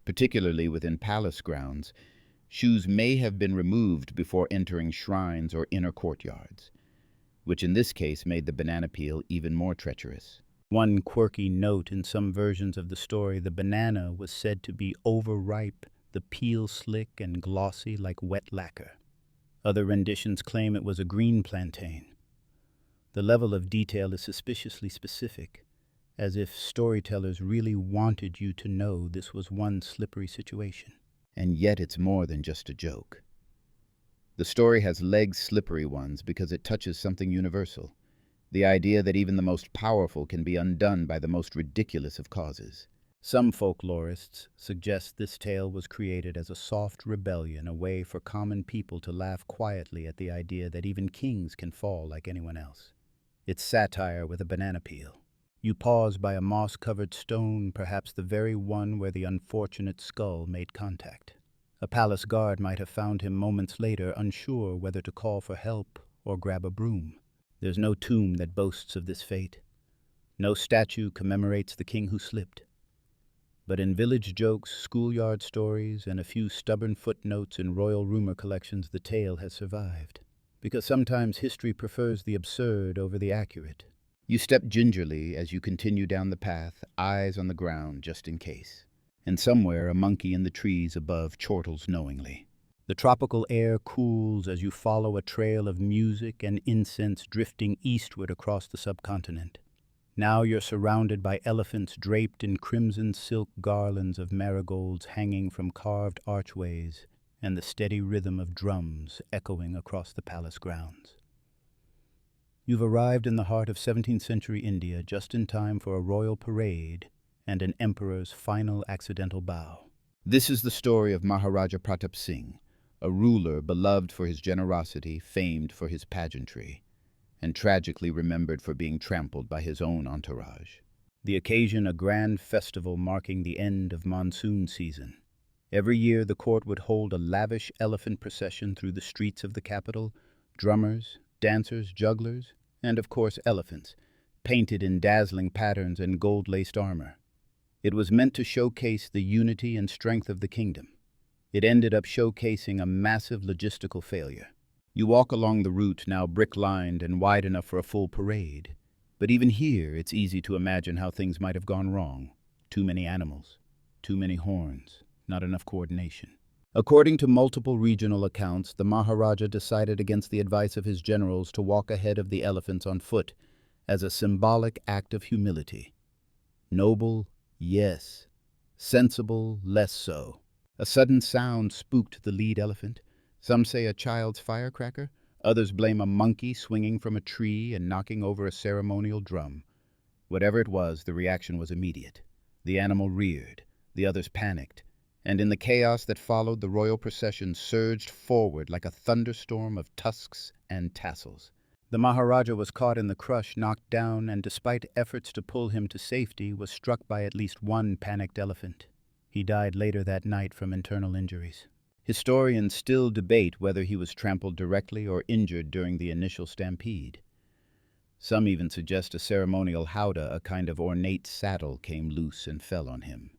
Particularly within palace grounds, shoes may have been removed before entering shrines or inner courtyards, which in this case made the banana peel even more treacherous. One quirky note: in some versions of the story, the banana was said to be overripe, the peel slick and glossy like wet lacquer. Other renditions claim it was a green plantain. The level of detail is suspiciously specific, as if storytellers really wanted you to know this was one slippery situation. And yet it's more than just a joke. The story has legs, slippery ones, because it touches something universal. The idea that even the most powerful can be undone by the most ridiculous of causes. Some folklorists suggest this tale was created as a soft rebellion, a way for common people to laugh quietly at the idea that even kings can fall like anyone else. It's satire with a banana peel. You pause by a moss-covered stone, perhaps the very one where the unfortunate skull made contact. A palace guard might have found him moments later, unsure whether to call for help or grab a broom. There's no tomb that boasts of this fate. No statue commemorates the king who slipped. But in village jokes, schoolyard stories, and a few stubborn footnotes in royal rumor collections, the tale has survived. Because sometimes history prefers the absurd over the accurate. You step gingerly as you continue down the path, eyes on the ground just in case. And somewhere a monkey in the trees above chortles knowingly. The tropical air cools as you follow a trail of music and incense drifting eastward across the subcontinent. Now you're surrounded by elephants draped in crimson silk garlands of marigolds hanging from carved archways, and the steady rhythm of drums echoing across the palace grounds. You've arrived in the heart of 17th century India just in time for a royal parade and an emperor's final accidental bow. This is the story of Maharaja Pratap Singh, a ruler beloved for his generosity, famed for his pageantry, and tragically remembered for being trampled by his own entourage. The occasion, a grand festival marking the end of monsoon season. Every year the court would hold a lavish elephant procession through the streets of the capital, drummers, dancers, jugglers, and of course elephants, painted in dazzling patterns and gold-laced armor. It was meant to showcase the unity and strength of the kingdom. It ended up showcasing a massive logistical failure. You walk along the route, now brick-lined and wide enough for a full parade. But even here, it's easy to imagine how things might have gone wrong. Too many animals, too many horns, not enough coordination. According to multiple regional accounts, the Maharaja decided against the advice of his generals to walk ahead of the elephants on foot as a symbolic act of humility. Noble, yes. Sensible, less so. A sudden sound spooked the lead elephant. Some say a child's firecracker. Others blame a monkey swinging from a tree and knocking over a ceremonial drum. Whatever it was, the reaction was immediate. The animal reared. The others panicked. And in the chaos that followed, the royal procession surged forward like a thunderstorm of tusks and tassels. The Maharaja was caught in the crush, knocked down, and despite efforts to pull him to safety, was struck by at least one panicked elephant. He died later that night from internal injuries. Historians still debate whether he was trampled directly or injured during the initial stampede. Some even suggest a ceremonial howdah, a kind of ornate saddle, came loose and fell on him.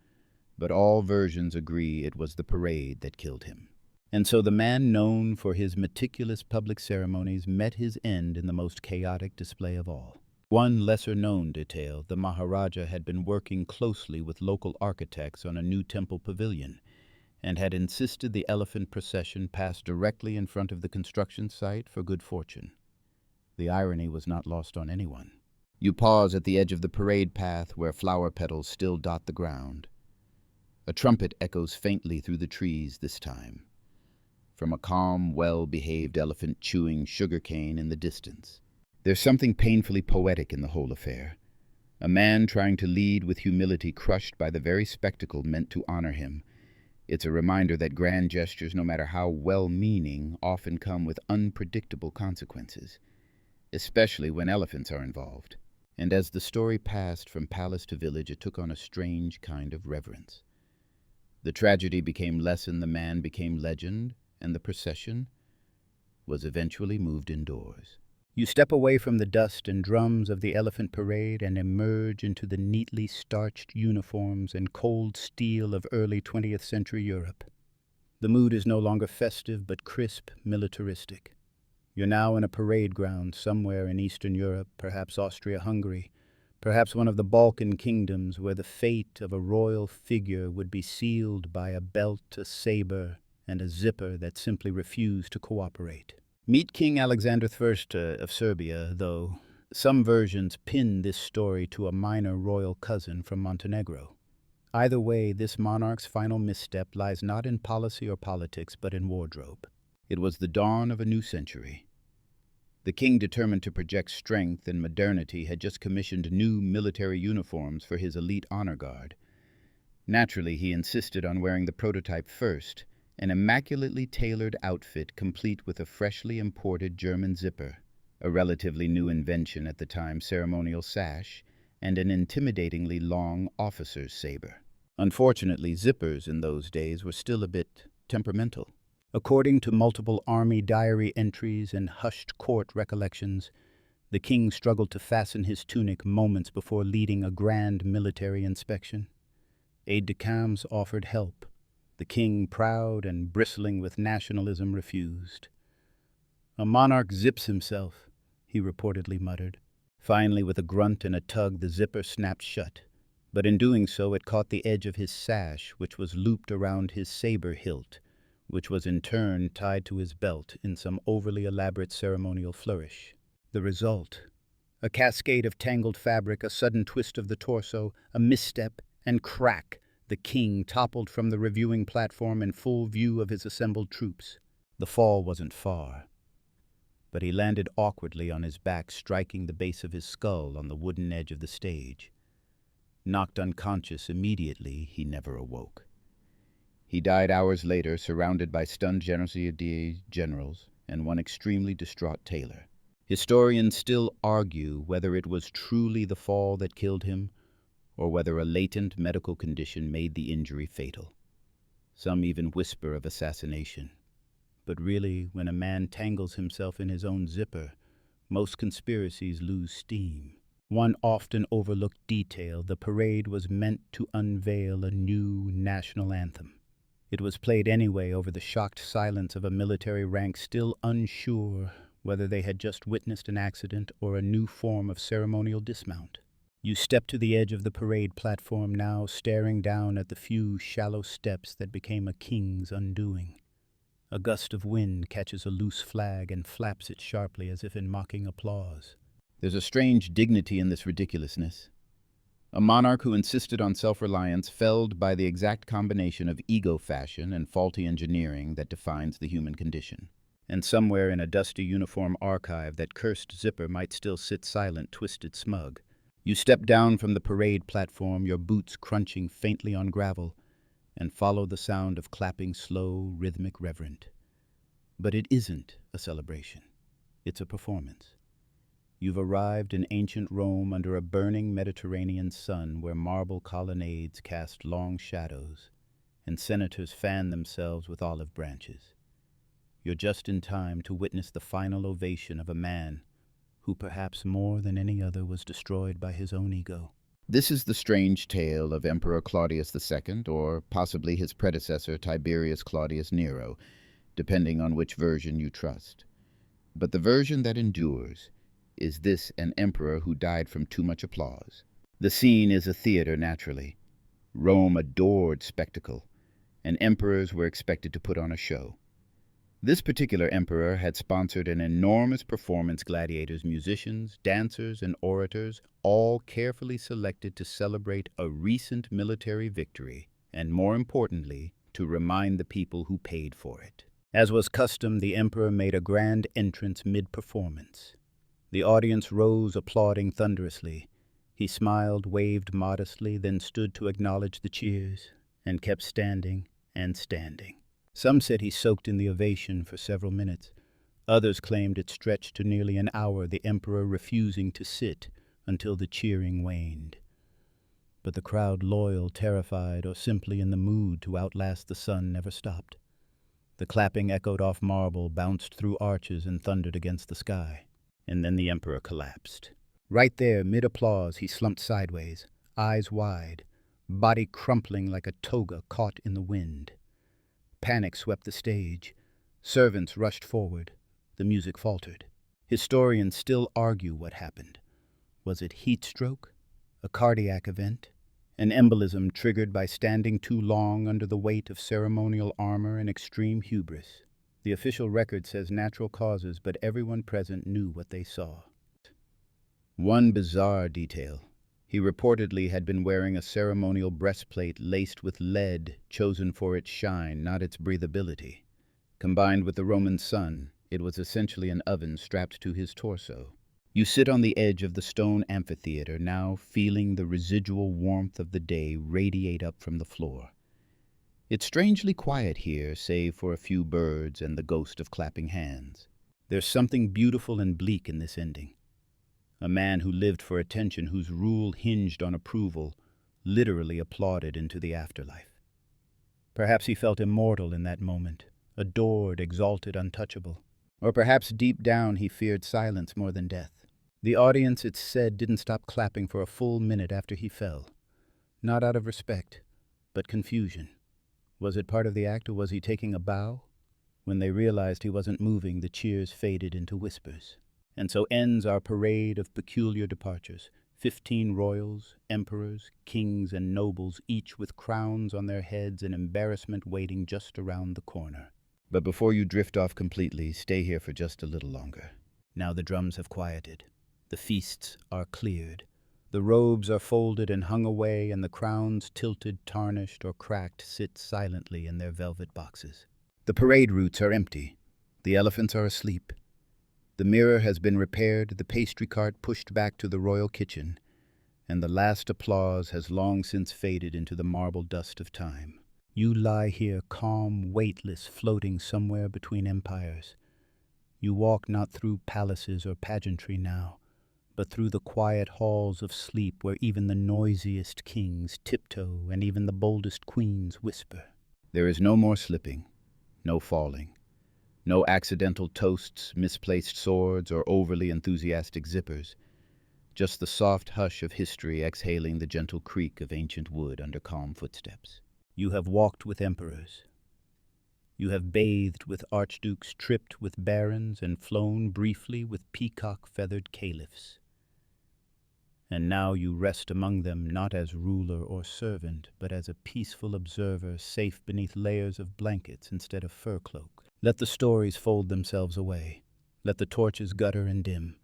But all versions agree it was the parade that killed him. And so the man known for his meticulous public ceremonies met his end in the most chaotic display of all. One lesser-known detail, the Maharaja had been working closely with local architects on a new temple pavilion, and had insisted the elephant procession pass directly in front of the construction site for good fortune. The irony was not lost on anyone. You pause at the edge of the parade path where flower petals still dot the ground. A trumpet echoes faintly through the trees this time, from a calm, well-behaved elephant chewing sugarcane in the distance. There's something painfully poetic in the whole affair. A man trying to lead with humility crushed by the very spectacle meant to honor him. It's a reminder that grand gestures, no matter how well-meaning, often come with unpredictable consequences, especially when elephants are involved. And as the story passed from palace to village, it took on a strange kind of reverence. The tragedy became lesson, the man became legend, and the procession was eventually moved indoors. You step away from the dust and drums of the elephant parade and emerge into the neatly starched uniforms and cold steel of early 20th century Europe. The mood is no longer festive but crisp, militaristic. You're now in a parade ground somewhere in Eastern Europe, perhaps Austria-Hungary, perhaps one of the Balkan kingdoms where the fate of a royal figure would be sealed by a belt, a saber, and a zipper that simply refused to cooperate. Meet King Alexander I of Serbia, though. Some versions pin this story to a minor royal cousin from Montenegro. Either way, this monarch's final misstep lies not in policy or politics, but in wardrobe. It was the dawn of a new century. The king, determined to project strength and modernity, had just commissioned new military uniforms for his elite honor guard. Naturally, he insisted on wearing the prototype first, an immaculately tailored outfit complete with a freshly imported German zipper, a relatively new invention at the time, ceremonial sash, and an intimidatingly long officer's saber. Unfortunately, zippers in those days were still a bit temperamental. According to multiple army diary entries and hushed court recollections, the king struggled to fasten his tunic moments before leading a grand military inspection. Aides-de-camp offered help. The king, proud and bristling with nationalism, refused. "A monarch zips himself," he reportedly muttered. Finally, with a grunt and a tug, the zipper snapped shut. But in doing so, it caught the edge of his sash, which was looped around his saber hilt, which was in turn tied to his belt in some overly elaborate ceremonial flourish. The result: a cascade of tangled fabric, a sudden twist of the torso, a misstep, and crack! The king toppled from the reviewing platform in full view of his assembled troops. The fall wasn't far, but he landed awkwardly on his back, striking the base of his skull on the wooden edge of the stage. Knocked unconscious immediately, he never awoke. He died hours later, surrounded by stunned generals and one extremely distraught tailor. Historians still argue whether it was truly the fall that killed him, or whether a latent medical condition made the injury fatal. Some even whisper of assassination. But really, when a man tangles himself in his own zipper, most conspiracies lose steam. One often overlooked detail: the parade was meant to unveil a new national anthem. It was played anyway over the shocked silence of a military rank still unsure whether they had just witnessed an accident or a new form of ceremonial dismount. You step to the edge of the parade platform now, staring down at the few shallow steps that became a king's undoing. A gust of wind catches a loose flag and flaps it sharply as if in mocking applause. There's a strange dignity in this ridiculousness. A monarch who insisted on self-reliance felled by the exact combination of ego fashion and faulty engineering that defines the human condition. And somewhere in a dusty uniform archive, that cursed zipper might still sit silent, twisted, smug. You step down from the parade platform, your boots crunching faintly on gravel, and follow the sound of clapping, slow, rhythmic, reverent. But it isn't a celebration. It's a performance. You've arrived in ancient Rome under a burning Mediterranean sun where marble colonnades cast long shadows and senators fan themselves with olive branches. You're just in time to witness the final ovation of a man who perhaps more than any other was destroyed by his own ego. This is the strange tale of Emperor Claudius II, or possibly his predecessor Tiberius Claudius Nero, depending on which version you trust. But the version that endures is this: an emperor who died from too much applause. The scene is a theater, naturally. Rome adored spectacle, and emperors were expected to put on a show. This particular emperor had sponsored an enormous performance, gladiators, musicians, dancers, and orators, all carefully selected to celebrate a recent military victory, and more importantly, to remind the people who paid for it. As was custom, the emperor made a grand entrance mid-performance. The audience rose, applauding thunderously. He smiled, waved modestly, then stood to acknowledge the cheers, and kept standing and standing. Some said he soaked in the ovation for several minutes. Others claimed it stretched to nearly an hour, the emperor refusing to sit until the cheering waned. But the crowd, loyal, terrified, or simply in the mood to outlast the sun, never stopped. The clapping echoed off marble, bounced through arches, and thundered against the sky. And then the emperor collapsed. Right there, mid-applause, he slumped sideways, eyes wide, body crumpling like a toga caught in the wind. Panic swept the stage. Servants rushed forward. The music faltered. Historians still argue what happened. Was it heat stroke? A cardiac event? An embolism triggered by standing too long under the weight of ceremonial armor and extreme hubris? The official record says natural causes, but everyone present knew what they saw. One bizarre detail: he reportedly had been wearing a ceremonial breastplate laced with lead, chosen for its shine, not its breathability. Combined with the Roman sun, it was essentially an oven strapped to his torso. You sit on the edge of the stone amphitheater, now feeling the residual warmth of the day radiate up from the floor. It's strangely quiet here, save for a few birds and the ghost of clapping hands. There's something beautiful and bleak in this ending. A man who lived for attention, whose rule hinged on approval, literally applauded into the afterlife. Perhaps he felt immortal in that moment, adored, exalted, untouchable. Or perhaps deep down he feared silence more than death. The audience, it's said, didn't stop clapping for a full minute after he fell. Not out of respect, but confusion. Was it part of the act, or was he taking a bow? When they realized he wasn't moving, the cheers faded into whispers. And so ends our parade of peculiar departures. 15 royals, emperors, kings, and nobles, each with crowns on their heads and embarrassment waiting just around the corner. But before you drift off completely, stay here for just a little longer. Now the drums have quieted. The feasts are cleared. The robes are folded and hung away, and the crowns, tilted, tarnished, or cracked, sit silently in their velvet boxes. The parade routes are empty. The elephants are asleep. The mirror has been repaired, the pastry cart pushed back to the royal kitchen, and the last applause has long since faded into the marble dust of time. You lie here, calm, weightless, floating somewhere between empires. You walk not through palaces or pageantry now, but through the quiet halls of sleep, where even the noisiest kings tiptoe and even the boldest queens whisper. There is no more slipping, no falling. No accidental toasts, misplaced swords, or overly enthusiastic zippers. Just the soft hush of history exhaling the gentle creak of ancient wood under calm footsteps. You have walked with emperors. You have bathed with archdukes, tripped with barons, and flown briefly with peacock-feathered caliphs. And now you rest among them, not as ruler or servant, but as a peaceful observer, safe beneath layers of blankets instead of fur cloak. Let the stories fold themselves away. Let the torches gutter and dim.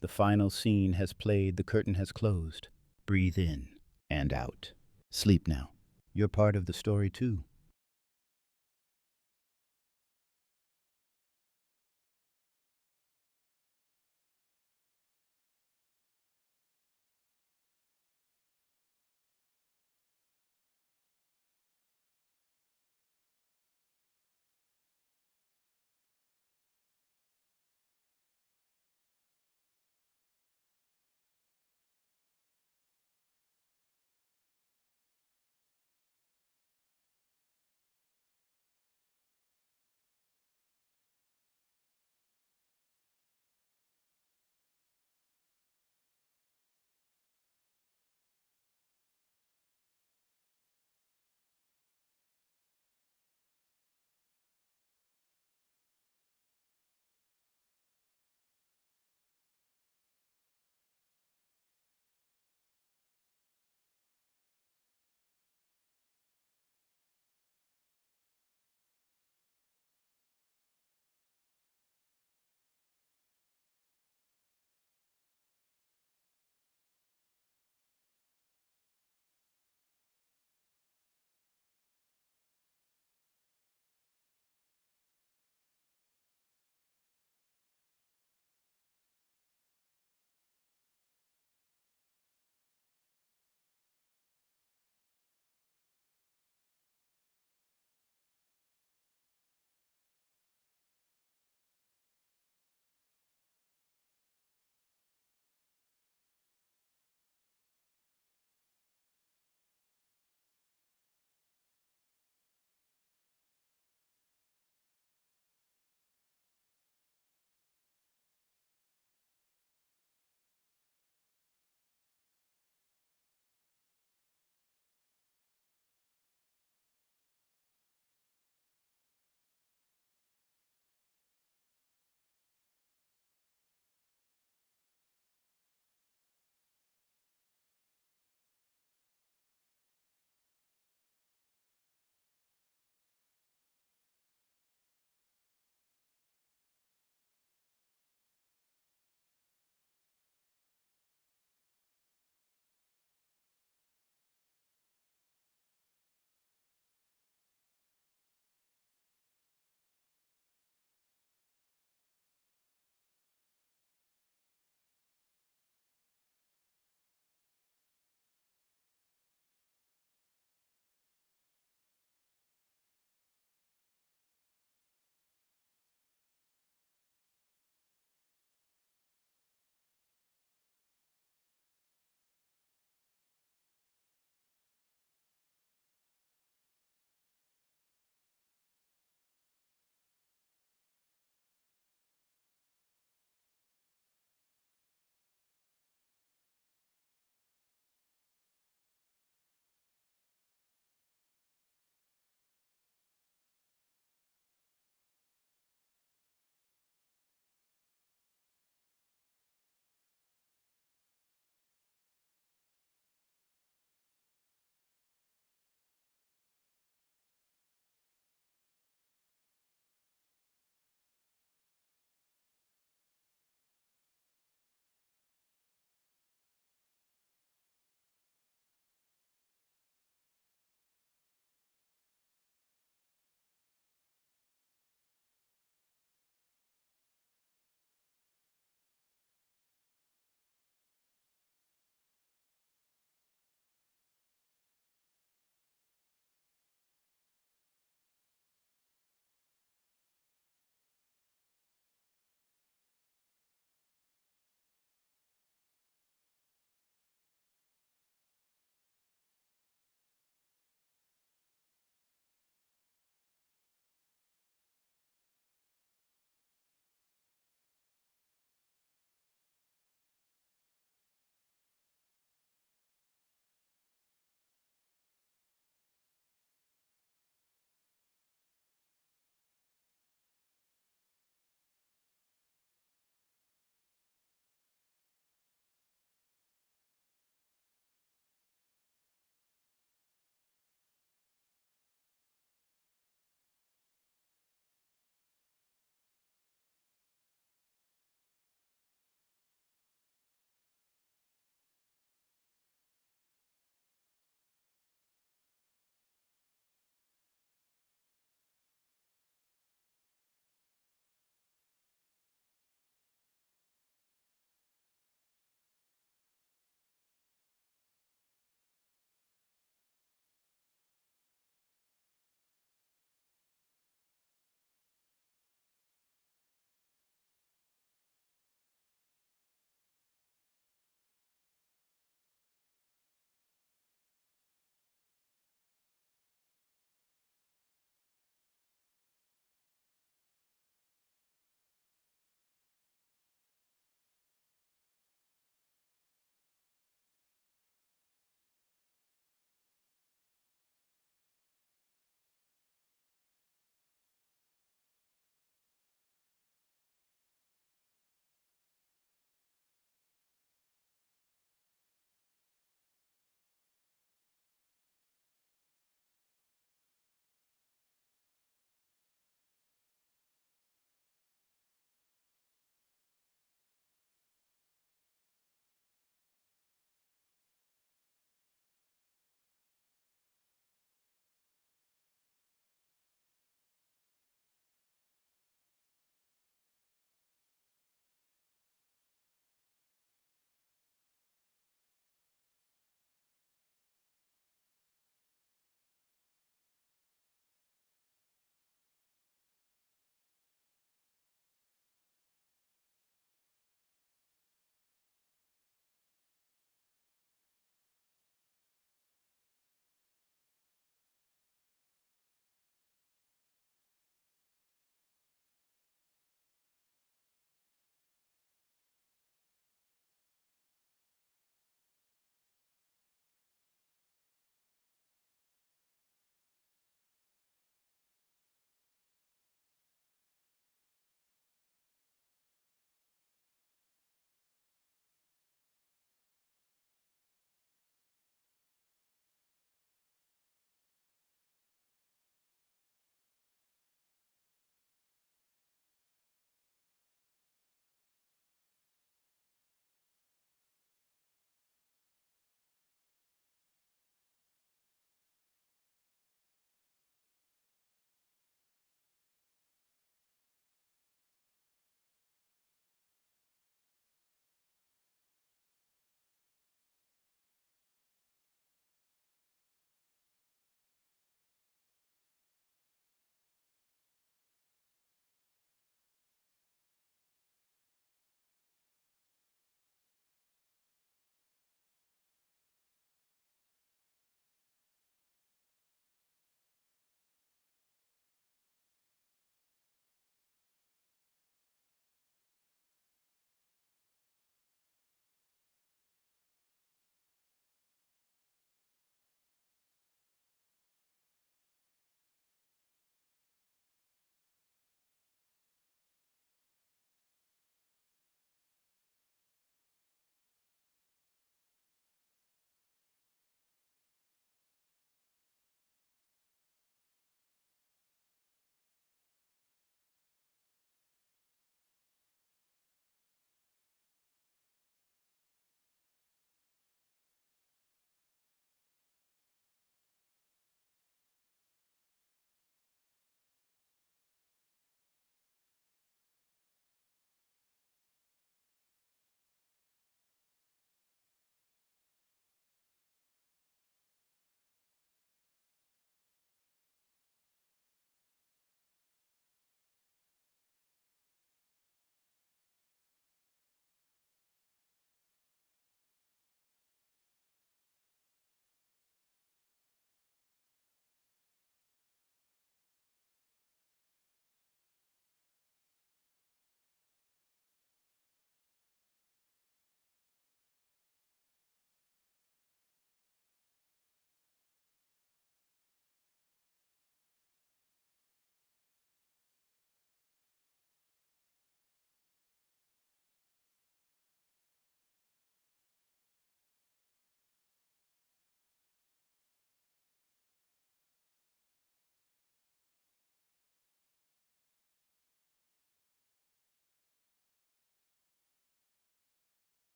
The final scene has played, the curtain has closed. Breathe in and out. Sleep now. You're part of the story too.